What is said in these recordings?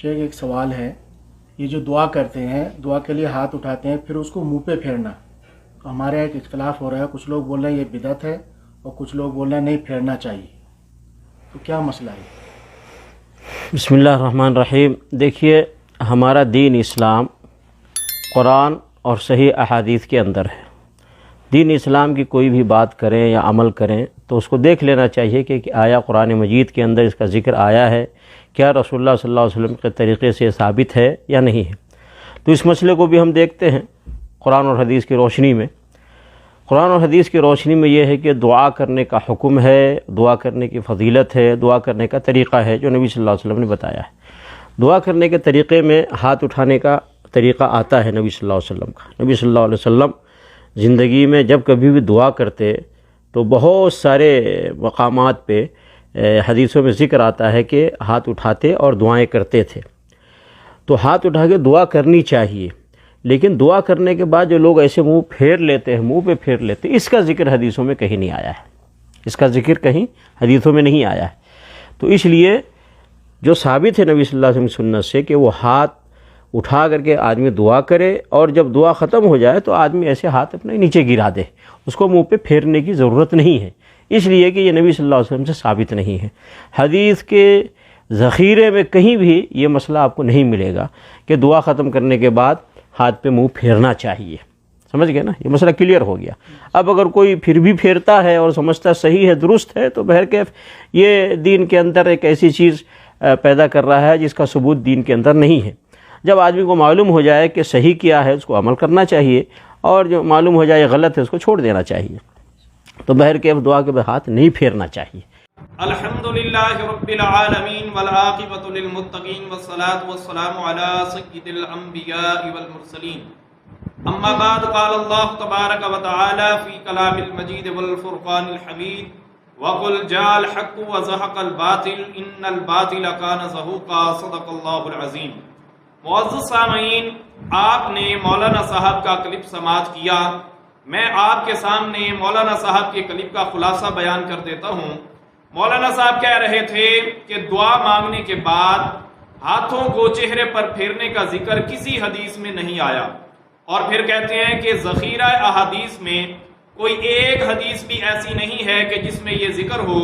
شیخ ایک سوال ہے، یہ جو دعا کرتے ہیں، دعا کے لیے ہاتھ اٹھاتے ہیں پھر اس کو منہ پہ پھیرنا، تو ہمارے ایک اختلاف ہو رہا ہے، کچھ لوگ بول رہے ہیں یہ بدعت ہے اور کچھ لوگ بول رہے ہیں نہیں پھیرنا چاہیے، تو کیا مسئلہ ہے؟ بسم اللہ الرحمن الرحیم۔ دیکھیے، ہمارا دین اسلام قرآن اور صحیح احادیث کے اندر ہے۔ دین اسلام کی کوئی بھی بات کریں یا عمل کریں تو اس کو دیکھ لینا چاہیے کہ آیا قرآن مجید کے اندر اس کا ذکر آیا ہے، کیا رسول اللہ صلی اللہ علیہ وسلم کے طریقے سے ثابت ہے یا نہیں ہے۔ تو اس مسئلے کو بھی ہم دیکھتے ہیں قرآن اور حدیث کی روشنی میں۔ قرآن اور حدیث کی روشنی میں یہ ہے کہ دعا کرنے کا حکم ہے، دعا کرنے کی فضیلت ہے، دعا کرنے کا طریقہ ہے جو نبی صلی اللہ علیہ وسلم نے بتایا ہے۔ دعا کرنے کے طریقے میں ہاتھ اٹھانے کا طریقہ آتا ہے نبی صلی اللہ علیہ وسلم کا۔ نبی صلی اللہ علیہ وسلم زندگی میں جب کبھی بھی دعا کرتے تو بہت سارے مقامات پہ حدیثوں میں ذکر آتا ہے کہ ہاتھ اٹھاتے اور دعائیں کرتے تھے۔ تو ہاتھ اٹھا کے دعا کرنی چاہیے، لیکن دعا کرنے کے بعد جو لوگ ایسے منہ پھیر لیتے ہیں، منہ پہ پھیر لیتے ہیں، اس کا ذکر حدیثوں میں کہیں نہیں آیا ہے، اس کا ذکر کہیں حدیثوں میں نہیں آیا ہے۔ تو اس لیے جو ثابت ہے نبی صلی اللہ علیہ وسلم کی سنت سے کہ وہ ہاتھ اٹھا کر کے آدمی دعا کرے اور جب دعا ختم ہو جائے تو آدمی ایسے ہاتھ اپنے نیچے گرا دے، اس کو منہ پہ پھیرنے کی ضرورت نہیں ہے، اس لیے کہ یہ نبی صلی اللہ علیہ وسلم سے ثابت نہیں ہے۔ حدیث کے ذخیرے میں کہیں بھی یہ مسئلہ آپ کو نہیں ملے گا کہ دعا ختم کرنے کے بعد ہاتھ پہ منہ پھیرنا چاہیے۔ سمجھ گئے نا، یہ مسئلہ کلیئر ہو گیا۔ اب اگر کوئی پھر بھی پھیرتا ہے اور سمجھتا صحیح ہے، درست ہے، تو بہرکیف یہ دین کے اندر ایک ایسی چیز پیدا کر رہا ہے جس کا ثبوت دین کے اندر نہیں ہے۔ جب آدمی کو معلوم ہو جائے کہ صحیح کیا ہے اس کو عمل کرنا چاہیے، اور جو معلوم ہو جائے غلط ہے اس کو چھوڑ دینا چاہیے۔ تو بہرکیف دعا کے ہاتھ نہیں پھیرنا چاہیے۔ الحمدللہ رب العالمین والعاقبۃ للمتقین والصلاة والسلام علی سید الانبیاء والمرسلین، اما بعد، قال اللہ تبارک وتعالی فی کلام المجید والفرقان الحمید، وقل جاء الحق وزهق الباطل ان الباطل کان زہوقا، صدق اللہ العظیم۔ معزز سامعین، آپ نے مولانا صاحب کا کلپ سماعت کیا، میں آپ کے سامنے مولانا صاحب کے کلپ کا خلاصہ بیان کر دیتا ہوں۔ مولانا صاحب کہہ رہے تھے کہ دعا مانگنے کے بعد ہاتھوں کو چہرے پر پھیرنے کا ذکر کسی حدیث میں نہیں آیا، اور پھر کہتے ہیں کہ ذخیرہ احادیث میں کوئی ایک حدیث بھی ایسی نہیں ہے کہ جس میں یہ ذکر ہو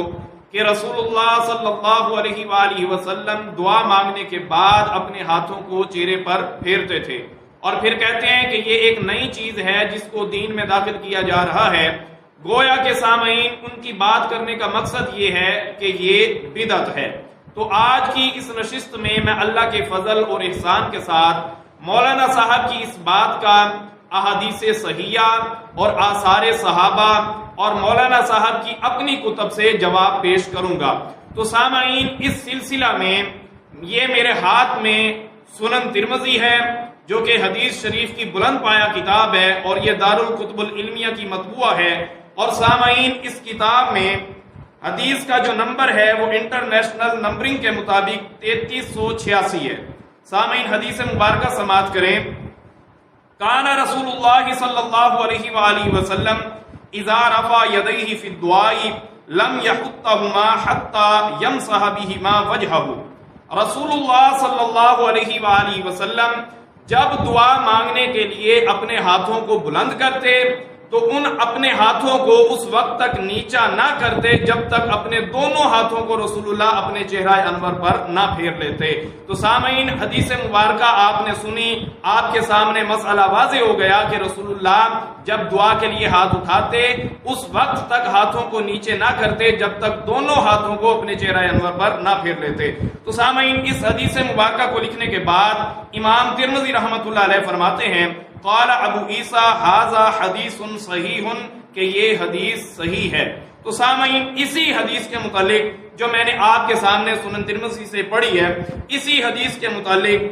کہ رسول اللہ صلی اللہ علیہ وآلہ وسلم دعا مانگنے کے بعد اپنے ہاتھوں کو چہرے پر پھیرتے تھے، اور پھر کہتے ہیں کہ یہ ایک نئی چیز ہے جس کو دین میں داخل کیا جا رہا ہے۔ گویا کہ سامعین، ان کی بات کرنے کا مقصد یہ ہے کہ یہ بدعت ہے۔ تو آج کی اس نشست میں میں اللہ کے فضل اور احسان کے ساتھ مولانا صاحب کی اس بات کا احادیث صحیحہ اور آثار صحابہ اور مولانا صاحب کی اپنی کتب سے جواب پیش کروں گا۔ تو سامعین، اس سلسلہ میں یہ میرے ہاتھ میں سنن ترمذی ہے جو کہ حدیث شریف کی بلند پایہ کتاب ہے، اور یہ دارالکتب العلمیہ کی مطبوعہ ہے۔ اور سامعین، اس کتاب میں حدیث کا جو نمبر ہے وہ انٹرنیشنل نمبرنگ کے مطابق 3386 ہے۔ سامعین، حدیث مبارکہ سماعت کریں۔ کان رسول اللہ صلی اللہ علیہ وآلہ وسلم اذا رفع یدیہ فی الدعاء لم یحطہما حتی یمسح بہما وجہہ۔ رسول اللہ صلی اللہ علیہ وآلہ وسلم جب دعا مانگنے کے لیے اپنے ہاتھوں کو بلند کرتے تو ان اپنے ہاتھوں کو اس وقت تک نیچا نہ کرتے جب تک اپنے دونوں ہاتھوں کو رسول اللہ اپنے چہرہ انور پر نہ پھیر لیتے۔ تو سامعین، حدیث مبارکہ آپ نے سنی، آپ کے سامنے مسئلہ واضح ہو گیا کہ رسول اللہ جب دعا کے لیے ہاتھ اٹھاتے اس وقت تک ہاتھوں کو نیچے نہ کرتے جب تک دونوں ہاتھوں کو اپنے چہرہ انور پر نہ پھیر لیتے۔ تو سامعین، اس حدیث مبارکہ کو لکھنے کے بعد امام ترمذی رحمۃ اللہ علیہ فرماتے ہیں، قال ابو عیسیٰ ھذا حدیث صحیح، کہ یہ حدیث صحیح ہے۔ تو سامعین، اسی حدیث کے متعلق جو میں نے آپ کے سامنے سنن ترمذی سے پڑھی ہے، اسی حدیث کے متعلق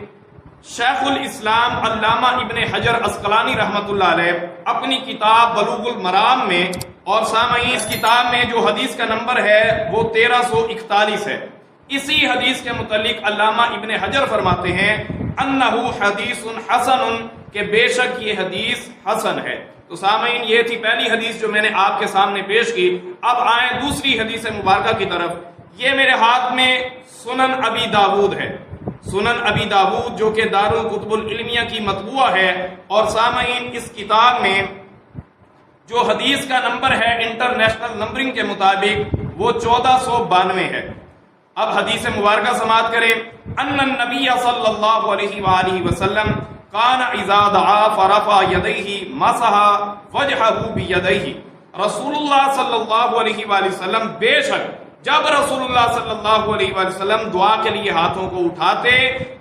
شیخ الاسلام علامہ ابن حجر عسقلانی رحمۃ اللہ علیہ اپنی کتاب بلوغ المرام میں، اور سامعین اس کتاب میں جو حدیث کا نمبر ہے وہ 1341 ہے، اسی حدیث کے متعلق علامہ ابن حجر فرماتے ہیں انہ حدیث حسن، کہ بے شک یہ حدیث حسن ہے۔ تو سامعین، یہ تھی پہلی حدیث جو میں نے آپ کے سامنے پیش کی۔ اب آئیں دوسری حدیث مبارکہ کی طرف۔ یہ میرے ہاتھ میں سنن ابی داود ہے۔ سنن ابی داود جو کہ دارالکتب العلمیہ کی مطبوعہ ہے، اور سامعین اس کتاب میں جو حدیث کا نمبر ہے انٹرنیشنل نمبرنگ کے مطابق وہ 1492 ہے۔ اب حدیث مبارکہ سماعت کریں۔ ان النبی صلی اللہ علیہ وآلہ وسلم کان اذا دعا فرفع یدیہ مسح وجہہ بیدیہ۔ رسول اللہ صلی اللہ علیہ وآلہ وسلم بے شک جب رسول اللہ صلی اللہ علیہ وآلہ وسلم دعا کے لیے ہاتھوں کو اٹھاتے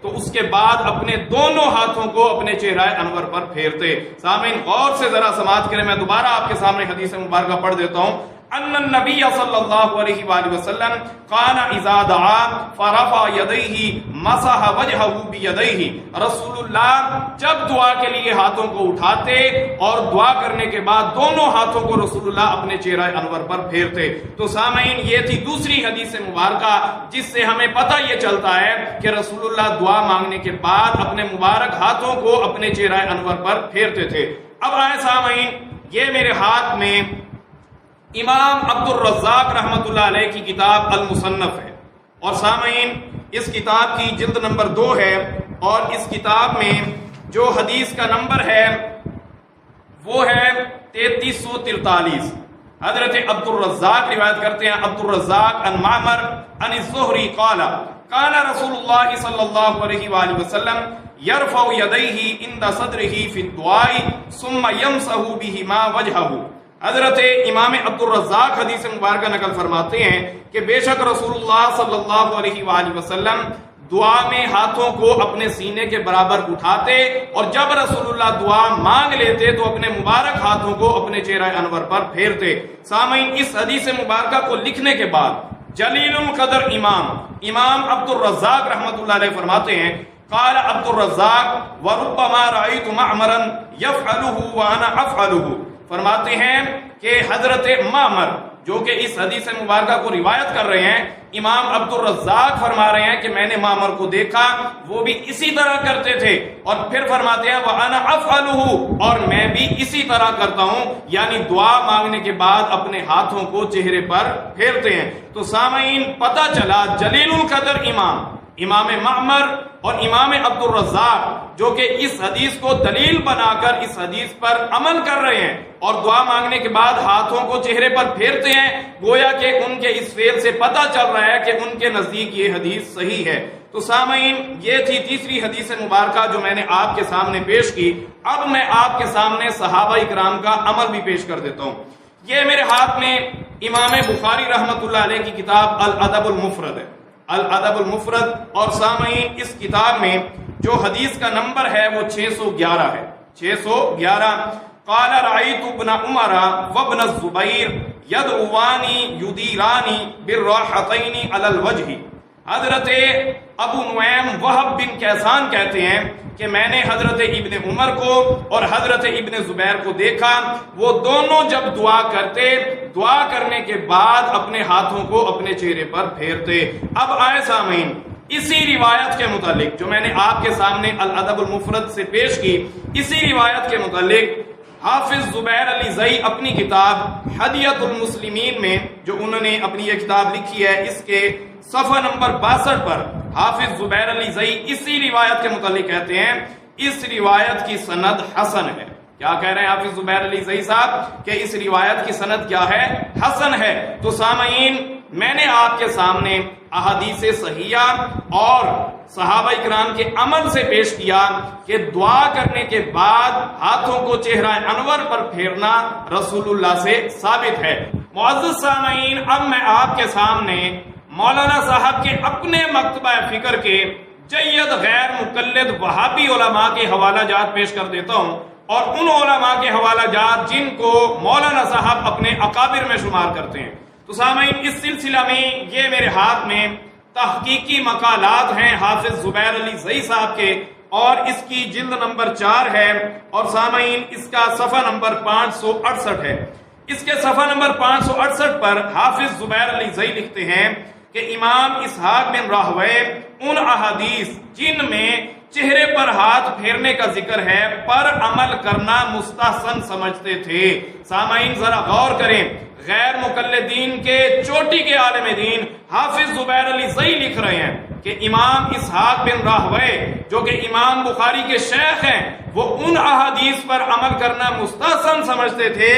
تو اس کے بعد اپنے دونوں ہاتھوں کو اپنے چہرہ انور پر پھیرتے۔ سامعین غور سے ذرا سماعت کریں، میں دوبارہ آپ کے سامنے حدیث مبارکہ پڑھ دیتا ہوں۔ ان النبی صلی اللہ علیہ وآلہ وسلم کان اذا دعا فرفع یدیہ مسح وجہہ بیدیہ۔ رسول اللہ جب دعا کے لیے ہاتھوں کو اٹھاتے اور دعا کرنے کے بعد دونوں ہاتھوں کو رسول اللہ اپنے چہرہ انور پر پھیرتے۔ تو سامعین یہ تھی دوسری حدیث مبارکہ جس سے ہمیں پتہ یہ چلتا ہے کہ رسول اللہ دعا مانگنے کے بعد اپنے مبارک ہاتھوں کو اپنے چہرہ انور پر پھیرتے تھے۔ اب آئے سامعین، یہ میرے ہاتھ میں امام عبد الرزاق رحمۃ اللہ علیہ کی کتاب المصنف ہے، اور سامعین اس کتاب کی جلد نمبر 2 ہے، اور اس کتاب میں جو حدیث کا نمبر ہے وہ ہے 3343۔ حضرت عبد الرزاق روایت کرتے ہیں، عبد الرزاق عن معمر عن الزہری قال کان رسول اللہ صلی اللہ علیہ وآلہ وسلم یرفع یدیہ عند صدرہ فی الدعاء ثم یمسح بہما وجہہ۔ حضرت امام عبد الرزاق حدیث مبارکہ نقل فرماتے ہیں کہ بے شک رسول اللہ صلی اللہ علیہ وآلہ وسلم دعا میں ہاتھوں کو اپنے سینے کے برابر اٹھاتے، اور جب رسول اللہ دعا مانگ لیتے تو اپنے مبارک ہاتھوں کو اپنے چہرہ انور پر پھیرتے۔ سامعین اس حدیث مبارکہ کو لکھنے کے بعد جلیل القدر امام عبد الرزاق رحمۃ اللہ علیہ فرماتے ہیں قال عبد الرزاق وربما رأيت معمرا يفعله وانا افعله۔ فرماتے ہیں کہ حضرت معمر جو کہ اس حدیث مبارکہ کو روایت کر رہے ہیں، امام عبد الرزاق فرما رہے ہیں کہ میں نے معمر کو دیکھا وہ بھی اسی طرح کرتے تھے، اور پھر فرماتے ہیں وَأَنَا أَفْعَلُهُ، اور میں بھی اسی طرح کرتا ہوں، یعنی دعا مانگنے کے بعد اپنے ہاتھوں کو چہرے پر پھیرتے ہیں۔ تو سامعین پتہ چلا جلیل القدر امام معمر اور امام عبد الرزاق جو کہ اس حدیث کو دلیل بنا کر اس حدیث پر عمل کر رہے ہیں اور دعا مانگنے کے بعد ہاتھوں کو چہرے پر پھیرتے ہیں، گویا کہ ان کے اس فعل سے پتہ چل رہا ہے کہ ان کے نزدیک یہ حدیث صحیح ہے۔ تو سامعین یہ تھی تیسری حدیث مبارکہ جو میں نے آپ کے سامنے پیش کی۔ اب میں آپ کے سامنے صحابہ اکرام کا عمل بھی پیش کر دیتا ہوں۔ یہ میرے ہاتھ میں امام بخاری رحمۃ اللہ علیہ کی کتاب الادب المفرد ہے، الادب المفرد، اور سامعین اس کتاب میں جو حدیث کا نمبر ہے وہ 611 ہے، 611۔ قال رأيت ابن عمر وابن الزبير يدعوان يديران بالراحتين على الوجه۔ حضرت ابو نعیم وہب بن کیسان کہتے ہیں کہ میں نے حضرت ابن عمر کو اور حضرت ابن زبیر کو دیکھا، وہ دونوں جب دعا کرتے، دعا کرنے کے بعد اپنے ہاتھوں کو اپنے چہرے پر پھیرتے۔ اب آئے سامعین اسی روایت کے متعلق جو میں نے آپ کے سامنے الادب المفرد سے پیش کی، اسی روایت کے متعلق حافظ زبیر علی زئی اپنی کتاب ہدیۃ المسلمین میں جو انہوں نے اپنی یہ کتاب لکھی ہے، اس کے صفحہ نمبر 62 پر حافظ زبیر علی زئی اسی روایت کے متعلق کہتے ہیں اس روایت کی سند حسن ہے۔ کیا کہہ رہے ہیں حافظ زبیر علی زئی صاحب کہ اس روایت کی سند کیا ہے؟ حسن ہے۔ تو سامعین میں نے آپ کے سامنے احادیث صحیحہ اور صحابہ اکرام کے عمل سے پیش کیا کہ دعا کرنے کے بعد ہاتھوں کو چہرہ انور پر پھیرنا رسول اللہ سے ثابت ہے۔ معزز سامعین اب میں آپ کے سامنے مولانا صاحب کے اپنے مکتبہ فکر کے جید غیر مقلد وہابی علماء کے حوالہ جات پیش کر دیتا ہوں، اور ان علماء کے حوالہ جات جن کو مولانا صاحب اپنے اکابر میں شمار کرتے ہیں۔ تو سامعین اس سلسلہ میں یہ میرے ہاتھ میں تحقیقی مقالات ہیں حافظ زبیر علی زئی صاحب کے، اور اس کی جلد نمبر 4 ہے، اور سامعین اس کا صفحہ نمبر 568 ہے۔ اس کے صفحہ نمبر 568 پر حافظ زبیر علی زئی لکھتے ہیں کہ امام اسحاق بن راہویہ ان احادیث جن میں چہرے پر ہاتھ پھیرنے کا ذکر ہے، پر عمل کرنا مستحسن سمجھتے تھے۔ سامعین ذرا غور کریں، غیر مقلدین کے چوٹی کے عالم دین حافظ زبیر علی زئی لکھ رہے ہیں کہ امام اسحاق بن راہوے جو کہ امام بخاری کے شیخ ہیں، وہ ان احادیث پر عمل کرنا مستحسن سمجھتے تھے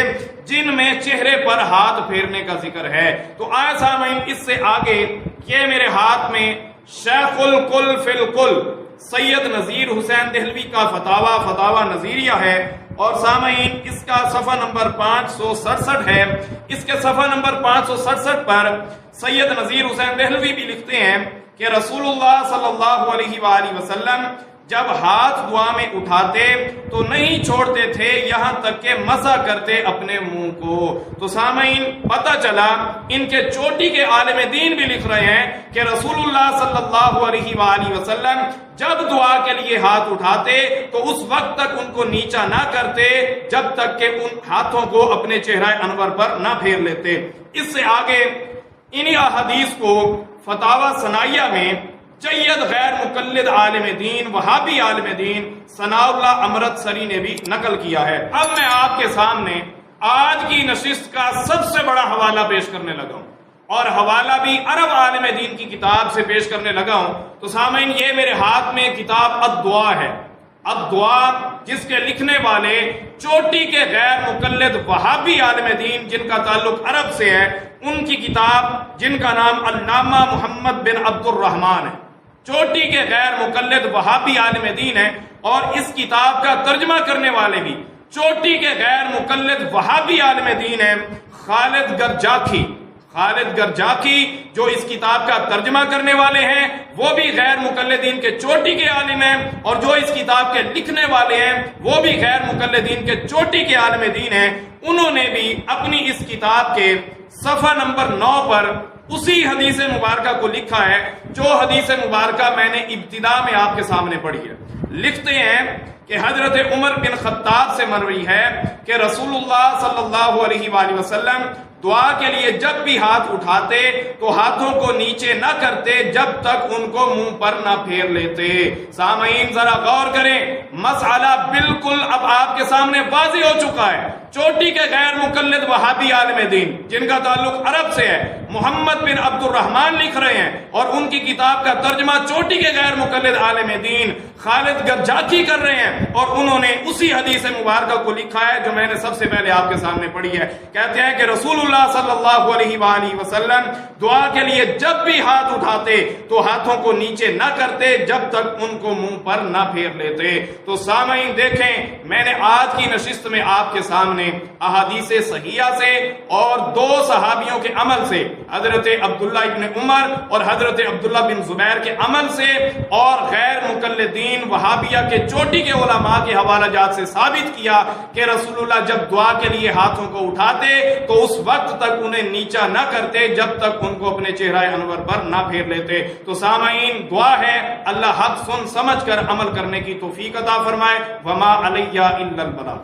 جن میں چہرے پر ہاتھ پھیرنے کا ذکر ہے۔ تو آئے سامعین اس سے آگے یہ میرے ہاتھ میں شیخ الکل فی الکل سید نذیر حسین دہلوی کا فتاوی نظیریہ ہے، اور سامعین اس کا صفحہ نمبر 567 ہے۔ اس کے صفحہ نمبر 567 پر سید نذیر حسین دہلوی بھی لکھتے ہیں کہ رسول اللہ صلی اللہ علیہ وآلہ وسلم جب ہاتھ دعا میں اٹھاتے تو نہیں چھوڑتے تھے یہاں تک کہ مسح کرتے اپنے منہ کو۔ تو سامعین پتہ چلا ان کے چوٹی کے عالم دین بھی لکھ رہے ہیں کہ رسول اللہ صلی اللہ علیہ وآلہ وسلم جب دعا کے لیے ہاتھ اٹھاتے تو اس وقت تک ان کو نیچا نہ کرتے جب تک کہ ان ہاتھوں کو اپنے چہرہ انور پر نہ پھیر لیتے۔ اس سے آگے انہی احادیث کو فتاوی ثنائیہ میں جید غیر مقلد عالم دین وہابی عالم دین ثناء اللہ امرتسری نے بھی نقل کیا ہے۔ اب میں آپ کے سامنے آج کی نشست کا سب سے بڑا حوالہ پیش کرنے لگا ہوں، اور حوالہ بھی عرب عالم دین کی کتاب سے پیش کرنے لگا ہوں۔ تو سامعین یہ میرے ہاتھ میں کتاب الدعا ہے، الدعا جس کے لکھنے والے چوٹی کے غیر مقلد وہابی عالم دین جن کا تعلق عرب سے ہے، ان کی کتاب جن کا نام علامہ محمد بن عبد الرحمن ہے، چوٹی کے غیر مقلد وہابی عالم دین ہے، اور اس کتاب کا ترجمہ کرنے والے بھی چوٹی کے غیر مقلد وہابی عالم دین ہے خالد گرجاکی۔ خالد گرجاکی جو اس کتاب کا ترجمہ کرنے والے ہیں وہ بھی غیر مقلدین کے چوٹی کے عالم ہیں، اور جو اس کتاب کے لکھنے والے ہیں وہ بھی غیر مقلدین کے چوٹی کے عالم دین ہیں۔ انہوں نے بھی اپنی اس کتاب کے صفحہ نمبر 9 پر اسی حدیث مبارکہ کو لکھا ہے جو حدیث مبارکہ میں نے ابتدا میں آپ کے سامنے پڑھی ہے۔ لکھتے ہیں کہ حضرت عمر بن خطاب سے مروی ہے کہ رسول اللہ صلی اللہ علیہ وآلہ وسلم دعا کے لیے جب بھی ہاتھ اٹھاتے تو ہاتھوں کو نیچے نہ کرتے جب تک ان کو منہ پر نہ پھیر لیتے۔ سامعین ذرا غور کریں، مسئلہ بالکل اب آپ کے سامنے واضح ہو چکا ہے۔ چوٹی کے غیر مقلد وہابی عالم دین جن کا تعلق عرب سے ہے، محمد بن عبد الرحمن لکھ رہے ہیں، اور ان کی کتاب کا ترجمہ چوٹی کے غیر مقلد عالم دین خالد گرجاکی کر رہے ہیں، اور انہوں نے اسی حدیث مبارکہ کو لکھا ہے جو میں نے سب سے پہلے آپ کے سامنے پڑھی ہے۔ کہتے ہیں کہ رسول اللہ صلی اللہ علیہ وآلہ وسلم دعا کے لیے جب بھی ہاتھ اٹھاتے تو ہاتھوں کو نیچے نہ کرتے جب تک ان کو منہ پر نہ پھیر لیتے۔ تو سامعین دیکھیں، میں نے آج کی نشست میں آپ کے سامنے احادیث صحیحہ سے اور 2 صحابیوں کے عمل سے، حضرت عبداللہ ابن عمر اور حضرت عبداللہ بن زبیر کے عمل سے، اور غیر مقلدین وہابیہ کے چوٹی کے علماء کے حوالہ جات سے ثابت کیا کہ رسول اللہ جب دعا کے لیے ہاتھوں کو اٹھاتے تو اس وقت تک انہیں نیچا نہ کرتے جب تک ان کو اپنے چہرہ انور پر نہ پھیر لیتے۔ تو سامعین دعا ہے اللہ حق سن سمجھ کر عمل کرنے کی توفیق عطا فرمائے۔ وما علیہ الا البلاغ۔